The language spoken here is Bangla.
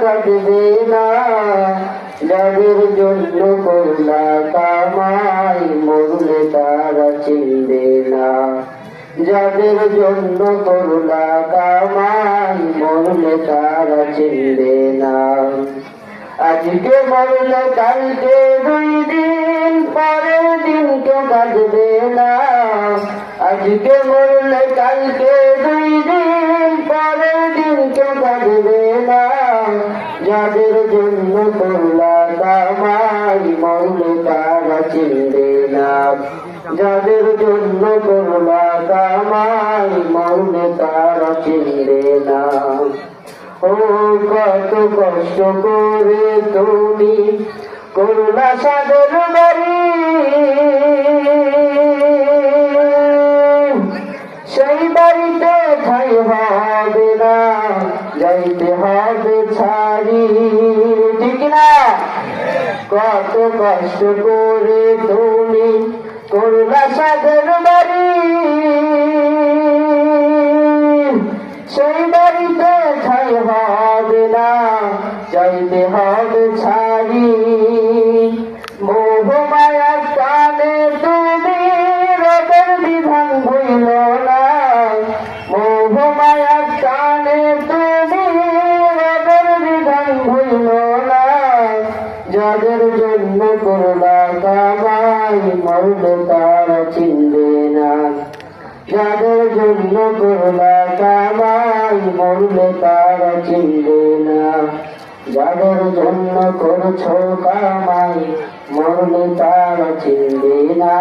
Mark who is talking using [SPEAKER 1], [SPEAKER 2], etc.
[SPEAKER 1] কাঁদবে না, যাদের জন্য করলা কামাই মরলে তারা চিনবে না। যাদের জন্য করলা কামাই মরলে তারা চিনবে না। আজকে মরলে কালকে 2 দিন, পরের দিন কেউ কাঁদবে না। আজকে মরলে কালকে 2 দিন, পরের দিন কেউ কাঁদবে না। যাদের জন্য করলা কামাই মরলে তারা চিনবে না। যাদের জন্য করলা কামাই মরলে তারা চিনবে না। ও কত কষ্ট করে তুমি করলা সাদের বাড়ি, সেই বাড়িতে ঠাই হবে না, যাইতে হবে ছাড়ি, ঠিক না? কত কষ্ট করে তুমি করলা সাদের বাড়ি, সেই বাড়িতে ঠাই হবে না, যাইতে হবে ছাড়ি। মোহ মায়ার টানে তুমি রবের বিধান ভুইল না। মোহ মায়ার টানে তুমি রবের বিধান ভুইল না। যাদের জন্য করলা কামাই মরলে তারা চিনবে না। যাদের জন্য করলা কামাই মরলে তারা চিনবে না। যাদের জন্য করছো কামাই মরলে তারা চিনবে না।